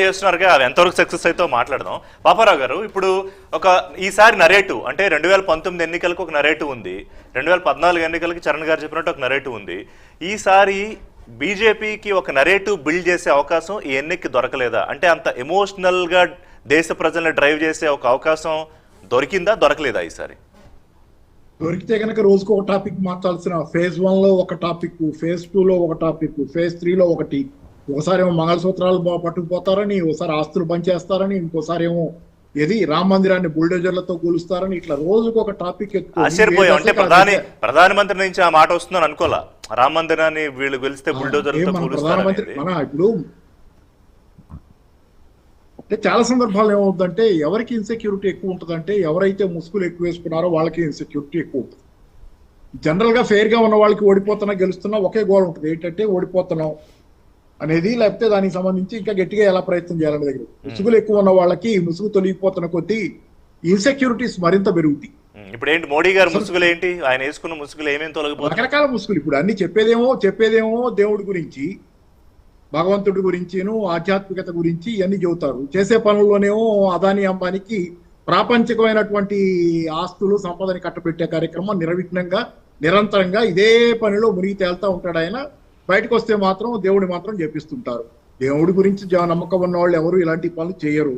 చేస్తున్నారుగా అవి ఎంతవరకు సక్సెస్ అయితే మాట్లాడదాం. పాపారావు గారు, ఇప్పుడు ఈసారి నరేటివ్ అంటే 2019 ఎన్నికలకు ఒక నరేటివ్ ఉంది, 2014 ఎన్నికలకి చరణ్ గారు చెప్పినట్టు ఒక నరేటివ్ ఉంది. ఈసారి బీజేపీకి ఒక నరేటివ్ బిల్డ్ చేసే అవకాశం ఈ ఎన్నికకి దొరకలేదా? అంటే అంత ఎమోషనల్ గా దేశ ప్రజల్ని డ్రైవ్ చేసే ఒక అవకాశం దొరికిందా, దొరకలేదా ఈసారి? దొరికితే కనుక రోజుకు ఒక టాపిక్ మార్చాల్సిన, ఫేజ్ 1 లో ఒక టాపిక్, ఫేజ్ 2 లో ఒక టాపిక్, ఫేజ్ 3 లో ఒకటి. ఒకసారి ఏమో మంగళసూత్రాలు పట్టుకుపోతారని, ఒకసారి ఆస్తులు పనిచేస్తారని, ఇంకోసారి ఏమో ఏది రామ మందిరాన్ని బుల్డోజర్లతో కూలుస్తారని, ఇట్లా రోజుకు ఒక టాపిక్ ఆశ్చర్యపోయాం. అంటే ప్రధానమంత్రి నుంచి ఆ మాట వస్తుందని అనుకోలా. రామ మందిరాన్ని వీళ్ళు గెలిస్తే బుల్డోజర్లతో ప్రధానమంత్రి ఇప్పుడు అంటే చాలా సందర్భాలు ఏమవుతుందంటే, ఎవరికి ఇన్సెక్యూరిటీ ఎక్కువ ఉంటుందంటే, ఎవరైతే ముసుగులు ఎక్కువ వేసుకున్నారో వాళ్ళకి ఇన్సెక్యూరిటీ ఎక్కువ ఉంటుంది. జనరల్ గా ఫెయిర్ గా ఉన్న వాళ్ళకి ఓడిపోతున్నా గెలుస్తున్నా ఒకే గోల్ ఉంటుంది, ఏంటంటే ఓడిపోతున్నాం అనేది, లేకపోతే దానికి సంబంధించి ఇంకా గట్టిగా ఎలా ప్రయత్నం చేయాలనే దగ్గర. ముసుగులు ఎక్కువ ఉన్న వాళ్ళకి ముసుగు తొలగిపోతున్న కొద్దీ ఇన్సెక్యూరిటీస్ మరింత పెరుగుతాయి. ఇప్పుడు ఏంటి మోడీ గారు ముసుగులు ఏంటి, ఆయన వేసుకున్న ముసుగులు ఏమేమి తొలగిపోతాయి? రకరకాల ముసుగులు. ఇప్పుడు అన్ని చెప్పేదేమో దేవుడి గురించి, భగవంతుడి గురించిను, ఆధ్యాత్మికత గురించి ఇవన్నీ చెబుతారు. చేసే పనుల్లోనేమో అదాని అంబానికి ప్రాపంచికమైనటువంటి ఆస్తులు సంపదని కట్టబెట్టే కార్యక్రమం నిర్విఘ్నంగా నిరంతరంగా ఇదే పనిలో మునిగి తేలుతా ఉంటాడు ఆయన. బయటకు వస్తే మాత్రం దేవుడి మాత్రం చెప్పిస్తుంటారు. దేవుడి గురించి నమ్మకం ఉన్న వాళ్ళు ఎవరు ఇలాంటి పనులు చేయరు.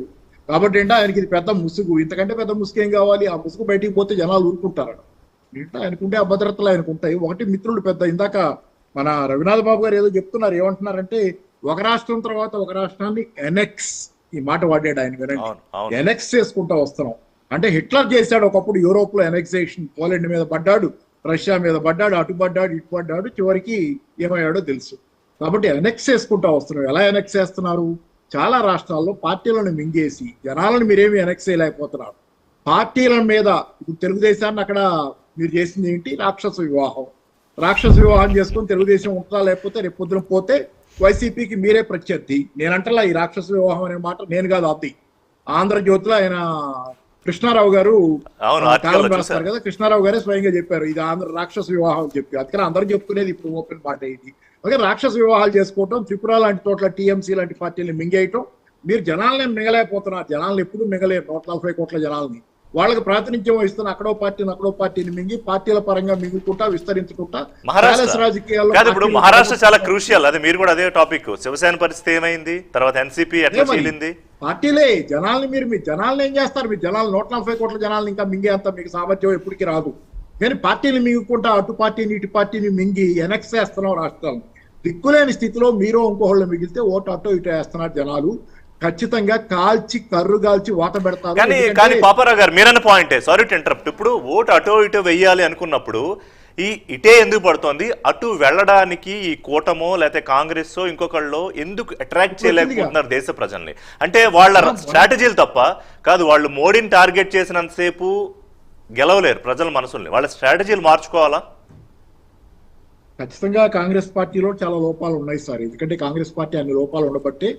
కాబట్టి ఏంటో ఆయనకి ఇది పెద్ద ముసుగు. ఇంతకంటే పెద్ద ముసుగు ఏం కావాలి? ఆ ముసుగు బయటికి పోతే జనాలు ఊరుకుంటారు. ఇట్లా ఆయనకుంటే అభద్రతలు ఆయనకుంటాయి. ఒకటి మిత్రుడు పెద్ద, ఇందాక మన రఘునాథ్ బాబు గారు ఏదో చెప్తున్నారు, ఏమంటున్నారంటే ఒక రాష్ట్రం తర్వాత ఒక రాష్ట్రాన్ని ఎనెక్స్, ఈ మాట వాడాడు ఆయన, వినండి, ఎనెక్స్ చేసుకుంటా వస్తున్నాం. అంటే హిట్లర్ చేశాడు ఒకప్పుడు యూరోప్ లో ఎనెక్సేషన్. పోలాండ్ మీద పడ్డాడు, రష్యా మీద పడ్డాడు, అటు పడ్డాడు, ఇటు పడ్డాడు, చివరికి ఏమయ్యాడో తెలుసు. కాబట్టి ఎనెక్స్ చేసుకుంటా వస్తున్నారు. ఎలా ఎనెక్స్ చేస్తున్నారు? చాలా రాష్ట్రాల్లో పార్టీలను మింగేసి జనాలను మీరేమి ఎనెక్స్ చేయలేకపోతున్నారు. పార్టీల మీద ఇప్పుడు తెలుగుదేశాన్ని అక్కడ మీరు చేసింది ఏంటి? రాక్షస వివాహం. రాక్షస వివాహం చేసుకుని తెలుగుదేశం ఉంటుందా, లేకపోతే రేపు పొద్దున పోతే వైసీపీకి మీరే ప్రత్యర్థి. నేనంటలా ఈ రాక్షస వివాహం అనే మాట నేను కాదు, అది ఆంధ్రజ్యోతిలో ఆయన కృష్ణారావు గారు కాలం రాస్తారు కదా, కృష్ణారావు గారే స్వయంగా చెప్పారు ఇది ఆంధ్ర రాక్షస వివాహం అని చెప్పి. అందుకని అందరూ చెప్తున్నది ఇప్పుడు ఓపెన్ మాట ఇది. ఓకే, రాక్షస వివాహాలు చేసుకోవటం, త్రిపుర లాంటి చోట్ల టీఎంసీ లాంటి పార్టీని మింగేయటం. మీరు జనాలని మింగలేకపోతున్నారు. జనాలను ఎప్పుడు మింగలేరు, 140 కోట్ల జనాలని. వాళ్ళకి ప్రాతినిధ్యం వహిస్తున్న అక్కడో పార్టీని మింగి పార్టీల పరంగా మింగుకుంటా విస్తరించుకుంటా రాజకీయాల్లో. ఇప్పుడు మహారాష్ట్ర చాలా క్రూషియల్, అది మీరు కూడా అదే టాపిక్. శివసేన పరిస్థితి ఏమైంది, తర్వాత ఎన్సీపీ ఎట్లా చీలింది? పార్టీలే జనాల్ని మీ జనాలను ఏం చేస్తారు? మీ జనాలు 140 కోట్ల జనాలను ఇంకా మింగే అంత మీకు సామర్థ్యం ఎప్పటికీ రాదు. కానీ పార్టీని మింగుకుంటా అటు పార్టీని ఇటు పార్టీని మింగి ఎనెక్స్ చేస్తున్నాం రాష్ట్రాలను. దిక్కులేని స్థితిలో మీరు ఇంకోళ్ళు మిగిలితే ఓటు అటో ఇటో వేస్తున్నారు జనాలు. ఖచ్చితంగా కాల్చి కర్రుగాల్చి వాత పెడతారు. కానీ పాపారావు గారు మీరన్న పాయింటే, సారీ టు ఇంటరప్ట్, ఇప్పుడు ఓటు అటో ఇటో వెయ్యాలి అనుకున్నప్పుడు ఇటే ఎందుకు పడుతోంది? అటు వెళ్ళడానికి ఈ కూటమో లేకపోతే కాంగ్రెస్ ఇంకొకళ్ళు ఎందుకు అట్రాక్ట్ చేయలేకపోతున్నారు దేశ ప్రజల్ని? అంటే వాళ్ళ స్ట్రాటజీలు తప్ప కాదు, వాళ్ళు మోడీని టార్గెట్ చేసినంతసేపు గెలవలేరు ప్రజల మనసుల్ని. వాళ్ళ స్ట్రాటజీలు మార్చుకోవాలా? ఖచ్చితంగా కాంగ్రెస్ పార్టీలో చాలా లోపాలు ఉన్నాయి సార్. ఎందుకంటే కాంగ్రెస్ పార్టీ అన్ని లోపాలు ఉండబట్టే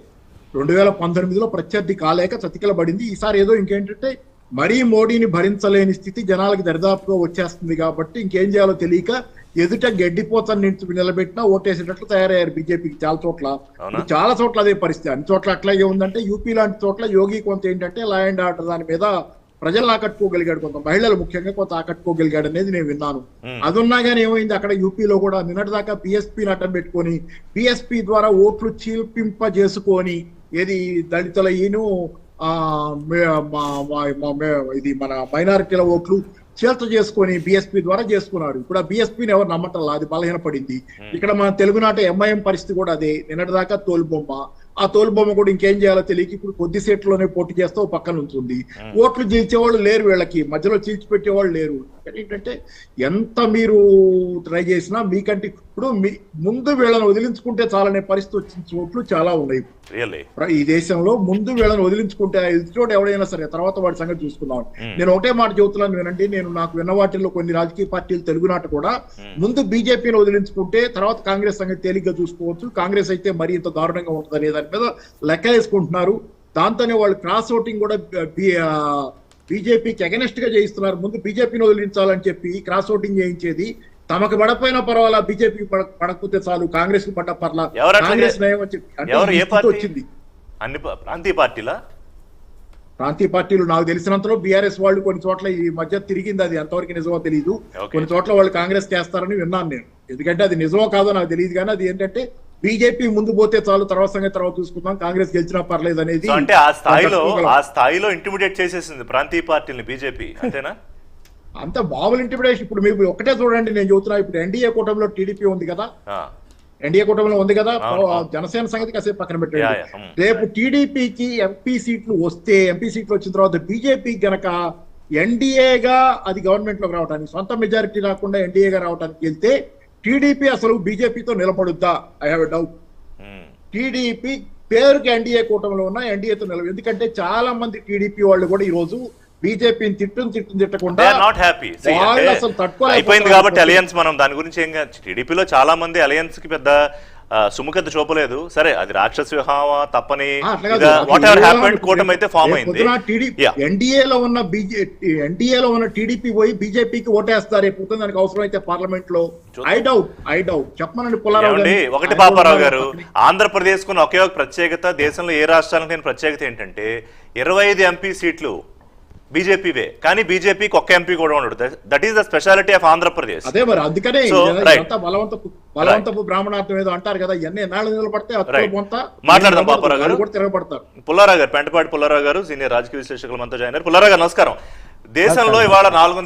2019లో ప్రత్యర్థి కాలేక చతికిలబడింది. ఈసారి ఏదో ఇంకేంటంటే మరీ మోడీని భరించలేని స్థితి జనాలకి దరిదాపుగా వచ్చేస్తుంది. కాబట్టి ఇంకేం చేయాలో తెలియక ఎదుట గడ్డిపోతని నిలబెట్టినా ఓటేసేటట్లు తయారయ్యారు బీజేపీకి చాలా చోట్ల అదే పరిస్థితి. అన్ని చోట్ల అట్లాగే ఉందంటే యూపీ లాంటి చోట్ల యోగి కొంత ఏంటంటే లా అండ్ ఆర్డర్ దాని మీద ప్రజలను ఆకట్టుకోగలిగాడు, కొంత మహిళలు ముఖ్యంగా కొంత ఆకట్టుకోగలిగాడు అనేది నేను విన్నాను. అది ఉన్నా కానీ ఏమైంది, అక్కడ యూపీలో కూడా నిన్నటిదాకా పిఎస్పీని అడ్డం పెట్టుకొని పిఎస్పీ ద్వారా ఓట్లు చీల్పింపజేసుకొని ఏది దళితుల ఇది మన మైనారిటీల ఓట్లు చేల్త చేసుకొని బిఎస్పీ ద్వారా చేసుకున్నాడు. ఇప్పుడు ఆ బిఎస్పీని ఎవరు నమ్మటంలా, అది బలహీనపడింది. ఇక్కడ మన తెలుగునాట ఎంఐఎం పరిస్థితి కూడా అదే. నిన్నటిదాకా తోలుబొమ్మ, ఆ తోలుబొమ్మ కూడా ఇంకేం చేయాలో తెలియక ఇప్పుడు కొద్ది సీట్లోనే పోటీ చేస్తూ పక్కన ఉంటుంది. ఓట్లు చీల్చేవాళ్ళు లేరు, వీళ్ళకి మధ్యలో చీల్చిపెట్టేవాళ్ళు లేరు. ఏంటంటే ఎంత మీరు ట్రై చేసినా మీకంటే ఇప్పుడు ముందు వీళ్ళని వదిలించుకుంటే చాలనే పరిస్థితి వచ్చిన చోట్లు చాలా ఉన్నాయి ఈ దేశంలో. ముందు వీళ్ళని వదిలించుకుంటే ఎదుటి ఎవడైనా సరే తర్వాత వాడి సంగతి చూసుకున్నాను. నేను ఒకటే మాట చెబుతున్నాను వినండి, నేను నాకు విన్న వాటిల్లో కొన్ని రాజకీయ పార్టీలు తెలుగునాట కూడా ముందు బీజేపీని వదిలించుకుంటే తర్వాత కాంగ్రెస్ సంగతి తేలిగ్గా చూసుకోవచ్చు. కాంగ్రెస్ అయితే మరీ ఇంత దారుణంగా ఉంటుంది అనే దాని మీద లెక్క వేసుకుంటున్నారు. దాంతోనే వాళ్ళు క్రాస్ ఓటింగ్ కూడా బీజేపీకి అగెనెస్ట్ గా చేయిస్తున్నారు. ముందు బీజేపీని వదిలించాలని చెప్పి క్రాస్ ఓటింగ్ చేయించేది. తమకు పడపోయినా పర్వాలా, బీజేపీ పడకపోతే చాలు, కాంగ్రెస్ కు పడ్డ పర్లా, కాంగ్రెస్ నయం అని చెప్పి వచ్చింది. అన్ని ప్రాంతీయ పార్టీలా? ప్రాంతీయ పార్టీలు నాకు తెలిసినంతలో బీఆర్ఎస్ వాళ్ళు కొన్ని చోట్ల ఈ మధ్య తిరిగింది, అది ఎంతవరకు నిజమో తెలియదు. Okay. కొన్ని చోట్ల వాళ్ళు కాంగ్రెస్ చేస్తారని విన్నాను నేను. ఎందుకంటే అది నిజమో కాదో నాకు తెలియదు, కానీ అది ఏంటంటే బీజేపీ ముందు పోతే చాలు, తర్వాత సంగతి తర్వాత చూసుకుందాం, కాంగ్రెస్ గెలిచినా పర్లేదు అనేది. సో అంటే ఆ స్థాయిలో ఇంటిమిడేట్ చేసేసింది ప్రాంతీయ పార్టీని బీజేపీ, అంతేనా? అంత మామూలు ఇంటిమిడేషన్. ఇప్పుడు మీరు ఒకటే చూడండి, నేను చెబుతున్నా, ఇప్పుడు ఎన్డీఏ కూటమిలో టీడీపీ ఉంది కదా, ఎన్డీఏ కూటమిలో ఉంది కదా, జనసేన సంగతి కాసేపు పక్కన పెట్టండి. రేపు టీడీపీకి ఎంపీ సీట్లు వస్తే, ఎంపీ సీట్లు వచ్చిన తర్వాత బీజేపీ గనక ఎన్డీఏగా అది గవర్నమెంట్ లోకి రావడానికి, సొంత మెజారిటీ రాకుండా ఎన్డీఏగా రావడానికి వెళ్తే టీడీపీ అసలు బీజేపీతో నిలబడుద్దా? I have a doubt. TDP పేరుకి ఎన్డీఏ కూటమిలో ఉన్న ఎన్డీఏతో నిలబడి, ఎందుకంటే చాలా మంది టీడీపీ వాళ్ళు కూడా ఈ రోజు బీజేపీని తిట్టకుండా నాట్ హ్యాపీ అసలు అయిపోయింది కాబట్టి అలయన్స్. మనం దాని గురించి ఏం, టీడీపీలో చాలా మంది అలయన్స్ కి పెద్ద సుముఖత చూపలేదు. సరే, అది రాక్షస వ్యూహమా తప్పని వాట్ ఎవర్ హ్యాపెండ్, కూటమి అయితే ఫామ్ అయింది. ఎన్డీఏలో ఉన్న టీడీపీ పోయి బీజేపీకి ఓటేస్తారు రేపు దానికి అవసరం అయితే పార్లమెంట్ లో. ఐ డౌట్ చెప్పమనండి పుల్లారావు గారు. ఒకటి పాపారావు గారు, ఆంధ్రప్రదేశ్ కు ఒకే ఒక ప్రత్యేకత, దేశంలో ఏ రాష్ట్రానికి లేని ప్రత్యేకత ఏంటంటే 25 ఎంపీ సీట్లు బీజేపీవే, కానీ బీజేపీకి ఒక్క ఎంపీ కూడా ఉండడు. That is the speciality of Andhra Pradesh. అదే మరి, అందుకనే బలవంతపు బ్రాహ్మణార్థం ఏదో అంటారు కదా, ఇవన్నీ ఎన్నాళ్ళు నిలబడితే మాట్లాడదాం. పాపారావు గారు, తిరగబడతారు. పుల్లారావు గారు, పెంటపాటి పుల్లారావు గారు, సీనియర్ రాజకీయ విశ్లేషకులు మనతో జాయిన్ అయ్యారు. పుల్లారావు గారు నమస్కారం. దేశంలో ఇవాళ 400